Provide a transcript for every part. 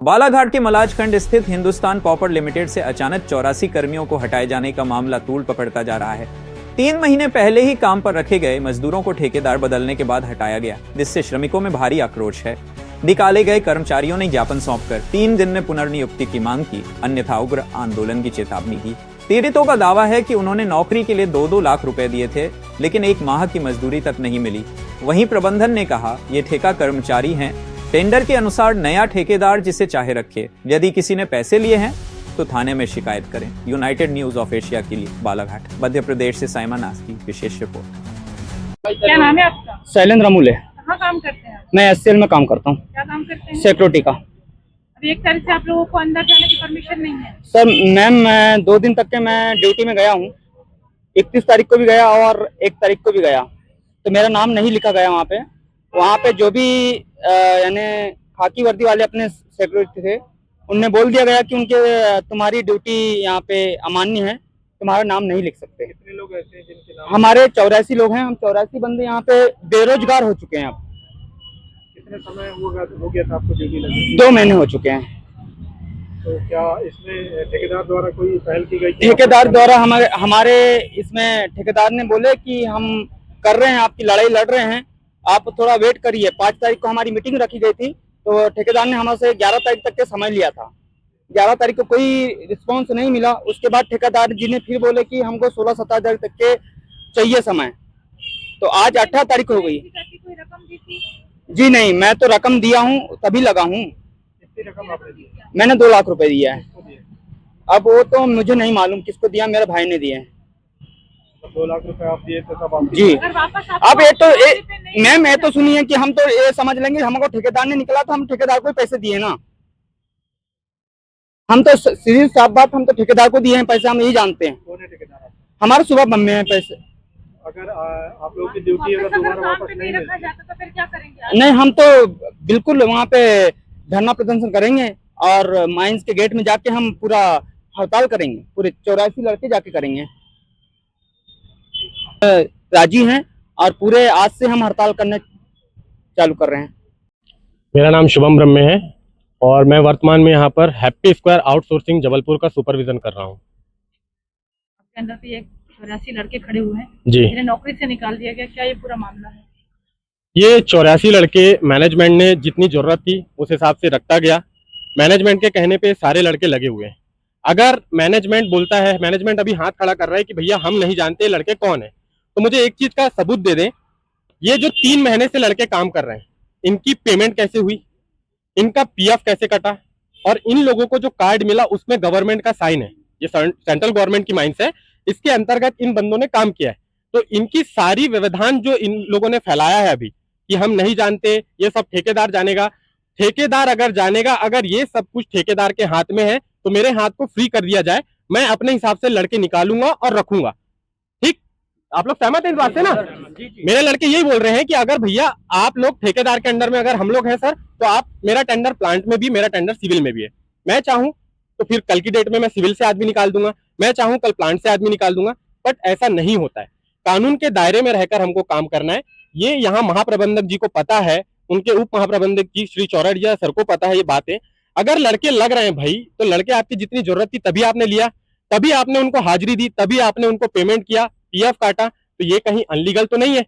बालाघाट के मलाजखंड स्थित Hindustan copper limited से अचानक 84 कर्मियों को हटाए जाने का मामला तूल पकड़ता जा रहा है। 3 महीने पहले ही काम पर रखे गए मजदूरों को ठेकेदार बदलने के बाद हटाया गया, जिससे श्रमिकों में भारी आक्रोश है। निकाले गए कर्मचारियों ने ज्ञापन सौंपकर 3 दिन में पुनर्नियुक्ति की मांग की, अन्यथा उग्र आंदोलन की चेतावनी दी। पीड़ितों का दावा है कि उन्होंने नौकरी के लिए 2-2 लाख रुपए दिए थे, लेकिन 1 माह की मजदूरी तक नहीं मिली। वहीं प्रबंधन ने कहा, ये ठेका कर्मचारी हैं, टेंडर के अनुसार नया ठेकेदार जिसे चाहे रखे, यदि किसी ने पैसे लिए हैं तो थाने में शिकायत करें। यूनाइटेड न्यूज ऑफ एशिया के लिए बालाघाट, मध्य प्रदेश से साइमा नास की विशेष रिपोर्ट। क्या नाम है आपका? शैलेंद्र अमूल्य। कहाँ काम करते हैं आप? मैं एससीएल में काम करता हूँ। क्या काम करते हैं? सिक्योरिटी का। अभी 1 तारीख से आप लोगों को अंदर जाने की परमिशन नहीं है। सर मैम, मैं 2 दिन तक के मैं ड्यूटी में गया हूँ। 31 तारीख को भी गया और 1 तारीख को भी गया, तो मेरा नाम नहीं लिखा गया वहाँ पे। वहाँ पे जो भी यानी खाकी वर्दी वाले अपने सिक्योरिटी थे, उनने बोल दिया गया कि उनके तुम्हारी ड्यूटी यहाँ पे अमान्य है, तुम्हारा नाम नहीं लिख सकते। कितने लोग ऐसे हैं जिनके नाम? हमारे 84 लोग हैं। हम 84 बंदे यहाँ पे बेरोजगार हो चुके हैं। अब कितने समय हो गया था आपको ड्यूटी लगी? 2 महीने हो चुके हैं। तो क्या इसमें ठेकेदार द्वारा कोई पहल की गई? ठेकेदार द्वारा हमारे इसमें ठेकेदार ने बोले कि हम कर रहे हैं, आपकी लड़ाई लड़ रहे हैं, आप थोड़ा वेट करिए। 5 तारीख को हमारी मीटिंग रखी गई थी, तो ठेकेदार ने हमसे 11 तारीख तक के समय लिया था। 11 तारीख को कोई रिस्पांस नहीं मिला। उसके बाद ठेकेदार जी ने फिर बोले कि हमको 16-17 तारीख तक के चाहिए समय। तो आज 18 तारीख हो गई। कोई रकम दी थी? जी नहीं, मैं तो रकम दिया हूँ, तभी लगा हूँ। कितनी रकम आपने दी? मैंने 2 लाख रुपए दिया है। किसको दिए? अब वो तो मुझे नहीं मालूम किसको दिया, मेरे भाई ने दिए हैं। 2 लाख रुपए आप दिए थे तब आप? जी। अगर वापस अब मैम ये तो सुनिए कि हम तो ये समझ लेंगे हमको ठेकेदार ने निकला, तो हम ठेकेदार को पैसे दिए ना। हम तो सीधी साफ बात, हम तो ठेकेदार को दिए हैं पैसे, हम यही जानते हैं। कौन है ठेकेदार आपका? हमारे सुबह बम्बे में पैसे। अगर आप लोग की ड्यूटी अगर दोबारा वापस नहीं रखा मिलती जाता तो फिर क्या करेंगे आप? नहीं, हम तो बिल्कुल वहाँ पे धरना प्रदर्शन करेंगे और माइंस के गेट में जाके हम पूरा हड़ताल करेंगे। पूरे 84 लड़के जाके करेंगे। राजी हैं और पूरे आज से हम हड़ताल करने चालू कर रहे हैं। मेरा नाम शुभम ब्रह्मे है और मैं वर्तमान में यहाँ पर हैप्पी स्क्वायर आउटसोर्सिंग जबलपुर का सुपरविजन कर रहा हूँ। आपके अंदर भी 84 लड़के खड़े हुए हैं जी। जिन्हें नौकरी से निकाल दिया गया, क्या ये पूरा मामला है? ये 84 लड़के मैनेजमेंट ने जितनी जरूरत थी उस हिसाब से रखता गया। मैनेजमेंट के कहने पे सारे लड़के लगे हुए हैं। अगर मैनेजमेंट बोलता है, मैनेजमेंट अभी हाथ खड़ा कर रहा है कि भैया हम नहीं जानते लड़के कौन है, तो मुझे एक चीज का सबूत दे दें। ये जो 3 महीने से लड़के काम कर रहे हैं, इनकी पेमेंट कैसे हुई, इनका पीएफ कैसे कटा, और इन लोगों को जो कार्ड मिला उसमें गवर्नमेंट का साइन है। ये सेंट्रल गवर्नमेंट की माइंस है, इसके अंतर्गत इन बंदों ने काम किया है। तो इनकी सारी व्यवधान जो इन लोगों ने फैलाया है अभी कि हम नहीं जानते, ये सब ठेकेदार जानेगा। ठेकेदार अगर जानेगा, अगर ये सब कुछ ठेकेदार के हाथ में है तो मेरे हाथ को फ्री कर दिया जाए, मैं अपने हिसाब से लड़के निकालूंगा और रखूंगा। ठीक, आप लोग सहमत हैं इस बात से ना? मेरे लड़के यही बोल रहे हैं कि अगर भैया आप लोग ठेकेदार के अंडर में अगर हम लोग हैं सर, तो आप, मेरा टेंडर प्लांट में भी, मेरा टेंडर सिविल में भी है। मैं चाहूं तो फिर कल की डेट में मैं सिविल से आदमी निकाल दूंगा, मैं चाहूं कल प्लांट से आदमी निकाल दूंगा, बट ऐसा नहीं होता है। कानून के दायरे में रहकर हमको काम करना है। ये यहाँ महाप्रबंधक जी को पता है, उनके उप महाप्रबंधक जी श्री चौरड़िया सर को पता है ये बातें। अगर लड़के लग रहे हैं भाई, तो लड़के आपकी जितनी जरूरत थी तभी आपने लिया, तभी आपने उनको हाजिरी दी, तभी आपने उनको पेमेंट किया, पीएफ काटा, तो ये कहीं अनलीगल तो नहीं है?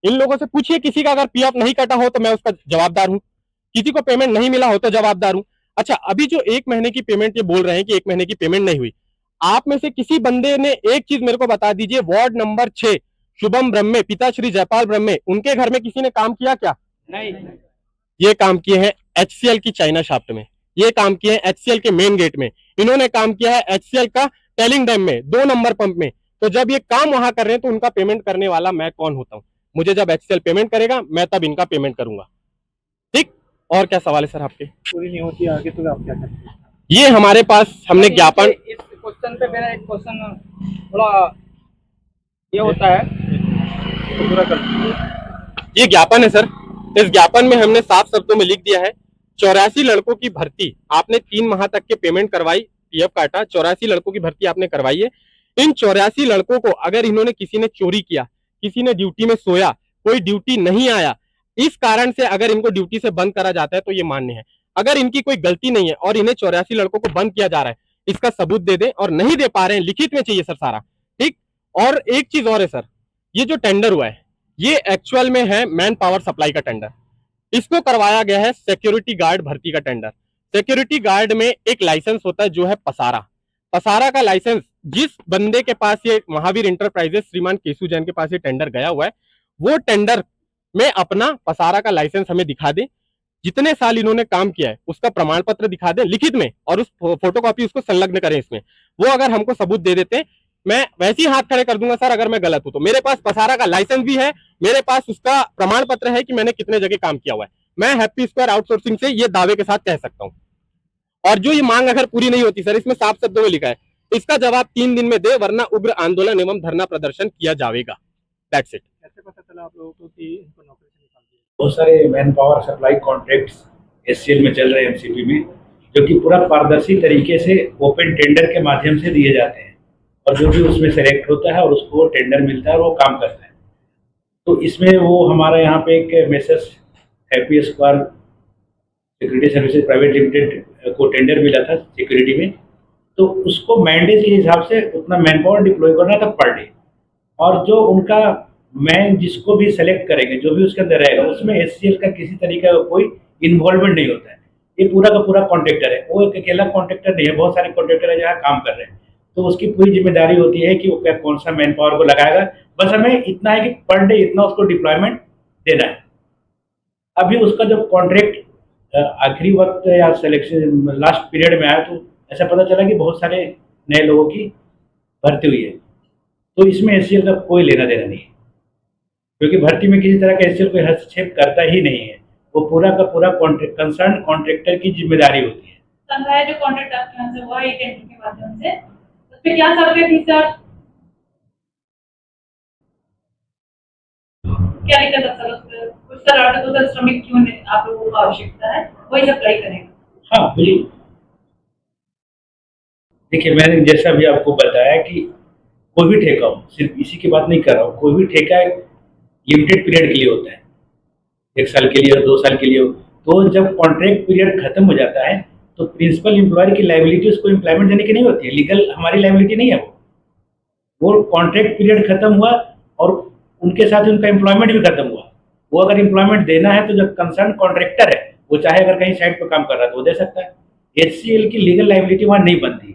इन लोगों से पूछिए, किसी का अगर पीएफ नहीं कटा हो तो मैं उसका जवाबदार हूं, किसी को पेमेंट नहीं मिला हो तो जवाबदार हूं। अच्छा, अभी जो 1 महीने की पेमेंट ये बोल रहे हैं कि 1 महीने की पेमेंट नहीं हुई, आप में से किसी बंदे ने एक चीज मेरे को बता दीजिए, वार्ड नंबर 6 शुभम ब्रह्मे, पिता श्री जयपाल ब्रह्मे, उनके घर में किसी ने काम किया क्या? नहीं। ये काम किए हैं एचसीएल की चाइना शाफ्ट में, ये काम किए हैं एचसीएल के मेन गेट में, इन्होंने काम किया है एचसीएल का टेलिंग डैम में, 2 नंबर पंप में। तो जब ये काम वहां कर रहे हैं तो उनका पेमेंट करने वाला मैं कौन होता हूं? मुझे जब एचसीएल पेमेंट करेगा मैं तब इनका पेमेंट करूंगा। ठीक, और क्या सवाल है सर आपके? पूरी नहीं होती आगे तो आप क्या करते हैं? ये हमारे पास हमने ज्ञापन, इस क्वेश्चन पे मेरा एक क्वेश्चन थोड़ा ये होता है, तो पूरा कर। ये ज्ञापन है सर। इस ज्ञापन में हमने साफ शब्दों में लिख दिया है, 84 लड़कों की भर्ती आपने 3 माह तक के पेमेंट करवाई, पीएफ काटा, 84 लड़कों की भर्ती आपने करवाई है। इन 84 लड़कों को अगर इन्होंने, किसी ने चोरी किया, किसी ने ड्यूटी में सोया, कोई ड्यूटी नहीं आया, इस कारण से अगर इनको ड्यूटी से बंद करा जाता है तो ये मान्य है। अगर इनकी कोई गलती नहीं है और इन्हें 84 लड़कों को बंद किया जा रहा है, इसका सबूत दे दें, और नहीं दे पा रहे हैं लिखित में चाहिए सर सारा, ठीक। और एक चीज और है सर, ये जो टेंडर हुआ है ये एक्चुअल में है मैन पावर सप्लाई का टेंडर। इसको करवाया गया है सिक्योरिटी गार्ड भर्ती का टेंडर। सिक्योरिटी गार्ड में एक लाइसेंस होता है जो है पसारा। पसारा का लाइसेंस जिस बंदे के पास ये महावीर इंटरप्राइजेस श्रीमान केशु जैन के पास ये टेंडर गया हुआ है, वो टेंडर में अपना पसारा का लाइसेंस हमें दिखा दे, जितने साल इन्होंने काम किया है उसका प्रमाण पत्र दिखा दे लिखित में, और उस फोटोकॉपी उसको संलग्न करें इसमें। वो अगर हमको सबूत दे देते, मैं वैसे ही हाथ खड़े कर दूंगा सर अगर मैं गलत हूं तो। मेरे पास पसारा का लाइसेंस भी है, मेरे पास उसका प्रमाण पत्र है कि मैंने कितने जगह काम किया हुआ है। मैं हैप्पी स्क्वायर आउटसोर्सिंग से ये दावे के साथ कह सकता हूं। और जो ये मांग अगर पूरी नहीं होती सर, इसमें साफ शब्दों में लिखा है, इसका जवाब 3 दिन में दे वरना उग्र आंदोलन एवं धरना प्रदर्शन किया जाएगा। That's it. कैसे पता चला आप लोगों को कि इनको नौकरी से निकाल दिया? बहुत सारे man power supply contracts HCL में चल रहे हैं, एमसीपी में, जो कि पूरा पारदर्शी तरीके से ओपन टेंडर के माध्यम से दिए जाते हैं, और जो भी उसमें सेलेक्ट होता है और उसको टेंडर मिलता है और वो काम करता है। तो इसमें वो हमारा यहाँ पे एक message happy square security services private limited को टेंडर मिला था सिक्योरिटी में, तो उसको मैंडेज के हिसाब से उतना मैन पावर डिप्लॉय करना था पर डे, और जो उनका मैन जिसको भी सेलेक्ट करेंगे, जो भी उसके अंदर रहेगा, उसमें एचसीएल का किसी तरीके का कोई इन्वॉल्वमेंट नहीं होता है। ये पूरा का पूरा कॉन्ट्रैक्टर है, वो एक अकेला कॉन्ट्रैक्टर नहीं है, बहुत सारे कॉन्ट्रैक्टर है जहाँ काम कर रहे हैं। तो उसकी पूरी जिम्मेदारी होती है कि वो क्या कौन सा मैन पावर को लगाएगा। बस हमें इतना है कि पर डे इतना उसको डिप्लॉयमेंट देना है। अभी उसका जब कॉन्ट्रैक्ट आखिरी वक्त या सिलेक्शन लास्ट पीरियड में आया तो ऐसा पता चला कि बहुत सारे नए लोगों की भर्ती हुई है। तो इसमें एचसीएल का कोई लेना देना नहीं है, क्योंकि भर्ती में किसी तरह का एचसीएल कोई हस्तक्षेप करता ही नहीं है। वो पूरा का पूरा कंसर्न कॉन्ट्रैक्टर की जिम्मेदारी होती है। संग्रह जो कॉन्ट्रैक्ट आपके यहाँ से हुआ है टेंडर के माध्यम से, उसमें क्या शर्तें थी सर? क्या लिखा था सर उसमें? कुछ सर आर्टिकल सर श्रमिक क्यों नहीं आप लोगों को आवश्यकता है वही सप्लाई करेगा? हाँ बिल्कुल। देखिए, मैंने जैसा भी आपको बताया कि कोई भी ठेका हो, सिर्फ इसी की बात नहीं कर रहा हूँ, कोई भी ठेका एक लिमिटेड पीरियड के लिए होता है, 1 साल के लिए और 2 साल के लिए हो। तो जब कॉन्ट्रैक्ट पीरियड खत्म हो जाता है तो प्रिंसिपल एम्प्लॉयर की लायबिलिटी उसको एम्प्लॉयमेंट देने की नहीं होती है, लीगल हमारी लायबिलिटी नहीं है। वो कॉन्ट्रैक्ट पीरियड खत्म हुआ और उनके साथ उनका एम्प्लॉयमेंट भी खत्म हुआ। वो अगर एम्प्लॉयमेंट देना है तो जब कंसर्न कॉन्ट्रैक्टर है, वो चाहे अगर कहीं साइट पर काम कर रहा है तो वो दे सकता है। एचसीएल की लीगल लायबिलिटी वहाँ नहीं बनती।